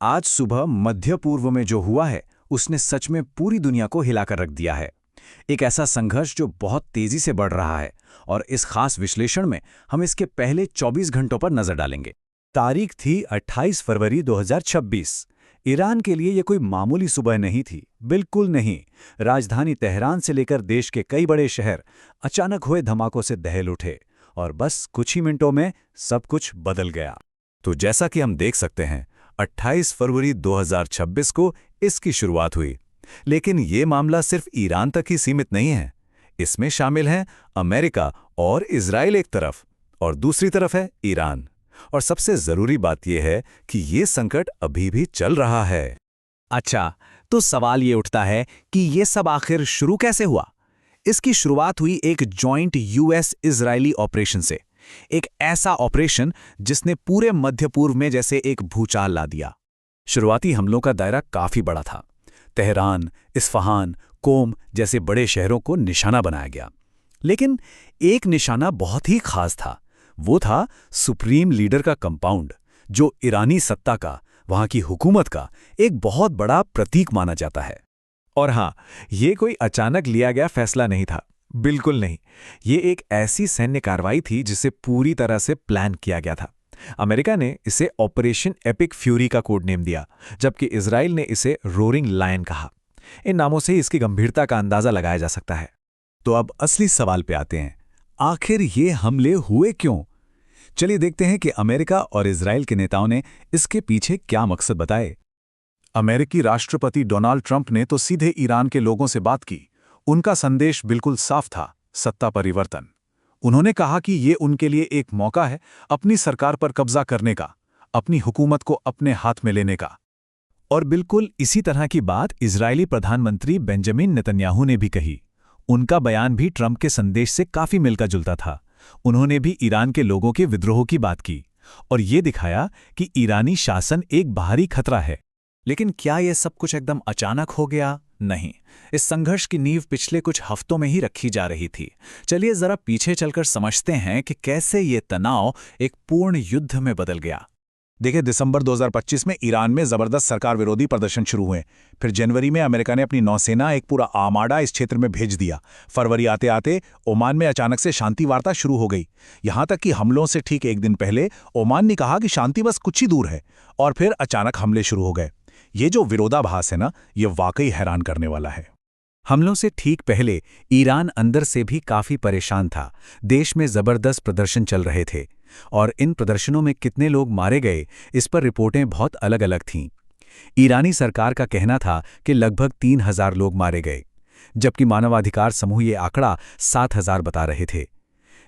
आज सुबह मध्य पूर्व में जो हुआ है उसने सच में पूरी दुनिया को हिलाकर रख दिया है। एक ऐसा संघर्ष जो बहुत तेजी से बढ़ रहा है और इस खास विश्लेषण में हम इसके पहले 24 घंटों पर नजर डालेंगे। तारीख थी 28 फरवरी 2026। ईरान के लिए ये कोई मामूली सुबह नहीं थी, बिल्कुल नहीं। राजधानी तेहरान से लेकर देश के कई बड़े शहर अचानक हुए धमाकों से दहल उठे और बस कुछ ही मिनटों में सब कुछ बदल गया। तो जैसा कि हम देख सकते हैं, 28 फरवरी 2026 को इसकी शुरुआत हुई। लेकिन ये मामला सिर्फ ईरान तक ही सीमित नहीं है। इसमें शामिल हैं अमेरिका और इजराइल एक तरफ, और दूसरी तरफ है ईरान। और सबसे जरूरी बात यह है कि ये संकट अभी भी चल रहा है। अच्छा, तो सवाल ये उठता है कि ये सब आखिर शुरू कैसे हुआ? इसकी शुरुआत हुई एक जॉइंट यूएस इजरायली ऑपरेशन से। एक ऐसा ऑपरेशन जिसने पूरे मध्य पूर्व में जैसे एक भूचाल ला दिया। शुरुआती हमलों का दायरा काफी बड़ा था। तेहरान, इस्फहान, कोम जैसे बड़े शहरों को निशाना बनाया गया। लेकिन एक निशाना बहुत ही खास था। वो था सुप्रीम लीडर का कंपाउंड, जो ईरानी सत्ता का, वहां की हुकूमत का एक बहुत बड़ा प्रतीक माना जाता है। और हाँ, ये कोई अचानक लिया गया फैसला नहीं था, बिल्कुल नहीं। ये एक ऐसी सैन्य कार्रवाई थी जिसे पूरी तरह से प्लान किया गया था। अमेरिका ने इसे ऑपरेशन एपिक फ्यूरी का कोड नेम दिया, जबकि इजराइल ने इसे रोरिंग लायन कहा। इन नामों से इसकी गंभीरता का अंदाजा लगाया जा सकता है। तो अब असली सवाल पे आते हैं, आखिर ये हमले हुए क्यों? चलिए देखते हैं कि अमेरिका और इजराइल के नेताओं ने इसके पीछे क्या मकसद बताए। अमेरिकी राष्ट्रपति डोनाल्ड ट्रंप ने तो सीधे ईरान के लोगों से बात की। उनका संदेश बिल्कुल साफ था, सत्ता परिवर्तन। उन्होंने कहा कि ये उनके लिए एक मौका है अपनी सरकार पर कब्जा करने का, अपनी हुकूमत को अपने हाथ में लेने का। और बिल्कुल इसी तरह की बात इजरायली प्रधानमंत्री बेंजामिन नेतन्याहू ने भी कही। उनका बयान भी ट्रंप के संदेश से काफी मिलता जुलता था। उन्होंने भी ईरान के लोगों के विद्रोह की बात की और ये दिखाया कि ईरानी शासन एक बाहरी खतरा है। लेकिन क्या यह सब कुछ एकदम अचानक हो गया? नहीं, इस संघर्ष की नींव पिछले कुछ हफ्तों में ही रखी जा रही थी। चलिए जरा पीछे चलकर समझते हैं कि कैसे ये तनाव एक पूर्ण युद्ध में बदल गया। देखिए, दिसंबर 2025 में ईरान में जबरदस्त सरकार विरोधी प्रदर्शन शुरू हुए। फिर जनवरी में अमेरिका ने अपनी नौसेना, एक पूरा आर्माडा इस क्षेत्र में भेज दिया। फरवरी आते आते ओमान में अचानक से शांति वार्ता शुरू हो गई। यहां तक कि हमलों से ठीक एक दिन पहले ओमान ने कहा कि शांति बस कुछ ही दूर है, और फिर अचानक हमले शुरू हो गए। ये जो विरोधाभास है ना, ये वाकई हैरान करने वाला है। हमलों से ठीक पहले ईरान अंदर से भी काफी परेशान था। देश में जबरदस्त प्रदर्शन चल रहे थे और इन प्रदर्शनों में कितने लोग मारे गए, इस पर रिपोर्टें बहुत अलग अलग थीं। ईरानी सरकार का कहना था कि लगभग 3000 लोग मारे गए, जबकि मानवाधिकार समूह ये आंकड़ा 7000 बता रहे थे।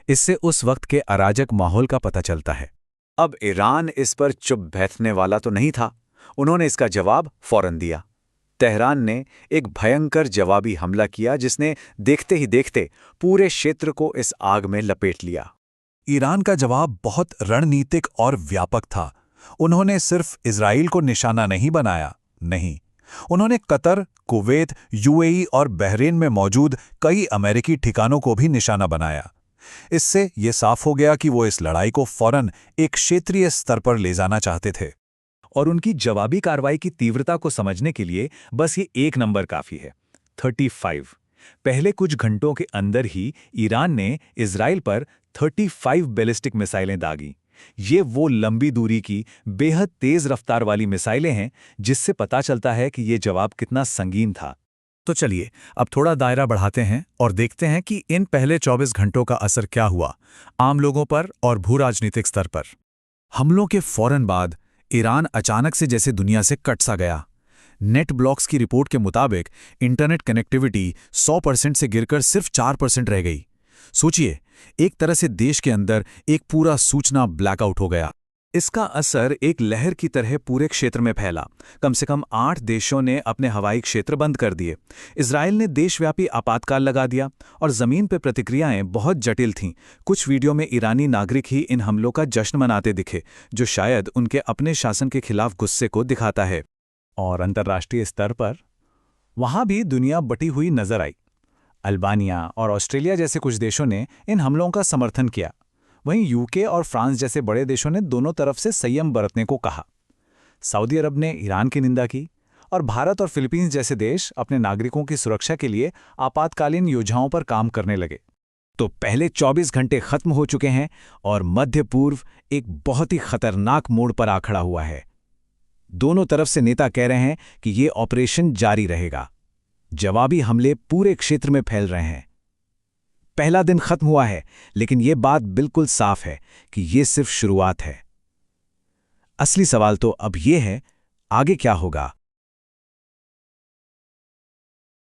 इससे उस वक्त के अराजक माहौल का पता चलता है। अब ईरान इस पर चुप बैठने वाला तो नहीं था। उन्होंने इसका जवाब फौरन दिया। तेहरान ने एक भयंकर जवाबी हमला किया जिसने देखते ही देखते पूरे क्षेत्र को इस आग में लपेट लिया। ईरान का जवाब बहुत रणनीतिक और व्यापक था। उन्होंने सिर्फ इजराइल को निशाना नहीं बनाया, नहीं, उन्होंने कतर, कुवैत, यूएई और बहरीन में मौजूद कई अमेरिकी ठिकानों को भी निशाना बनाया। इससे ये साफ हो गया कि वो इस लड़ाई को फौरन एक क्षेत्रीय स्तर पर ले जाना चाहते थे। और उनकी जवाबी कार्रवाई की तीव्रता को समझने के लिए बस ये एक नंबर काफी है, 35। पहले कुछ घंटों के अंदर ही ईरान ने इजराइल पर 35 बैलिस्टिक मिसाइलें दागी। ये वो लंबी दूरी की बेहद तेज रफ्तार वाली मिसाइलें हैं जिससे पता चलता है कि ये जवाब कितना संगीन था। तो चलिए अब थोड़ा दायरा बढ़ाते हैं और देखते हैं कि इन पहले 24 घंटों का असर क्या हुआ आम लोगों पर और भूराजनीतिक स्तर पर। हमलों के फौरन बाद ईरान अचानक से जैसे दुनिया से कट सा गया। नेट ब्लॉक्स की रिपोर्ट के मुताबिक इंटरनेट कनेक्टिविटी 100% से गिरकर सिर्फ 4% रह गई। सोचिए, एक तरह से देश के अंदर एक पूरा सूचना ब्लैकआउट हो गया। इसका असर एक लहर की तरह पूरे क्षेत्र में फैला। कम से कम 8 देशों ने अपने हवाई क्षेत्र बंद कर दिए। इजराइल ने देशव्यापी आपातकाल लगा दिया और जमीन पर प्रतिक्रियाएं बहुत जटिल थीं। कुछ वीडियो में ईरानी नागरिक ही इन हमलों का जश्न मनाते दिखे, जो शायद उनके अपने शासन के खिलाफ गुस्से को दिखाता है। और अंतर्राष्ट्रीय स्तर पर वहां भी दुनिया बटी हुई नजर आई। अल्बानिया और ऑस्ट्रेलिया जैसे कुछ देशों ने इन हमलों का समर्थन किया। वहीं यूके और फ्रांस जैसे बड़े देशों ने दोनों तरफ से संयम बरतने को कहा। सऊदी अरब ने ईरान की निंदा की और भारत और फिलीपींस जैसे देश अपने नागरिकों की सुरक्षा के लिए आपातकालीन योजनाओं पर काम करने लगे। तो पहले 24 घंटे खत्म हो चुके हैं और मध्य पूर्व एक बहुत ही खतरनाक मोड़ पर आ खड़ा हुआ है। दोनों तरफ से नेता कह रहे हैं कि ये ऑपरेशन जारी रहेगा। जवाबी हमले पूरे क्षेत्र में फैल रहे हैं। पहला दिन खत्म हुआ है, लेकिन ये बात बिल्कुल साफ है कि ये सिर्फ शुरुआत है। असली सवाल तो अब ये है, आगे क्या होगा?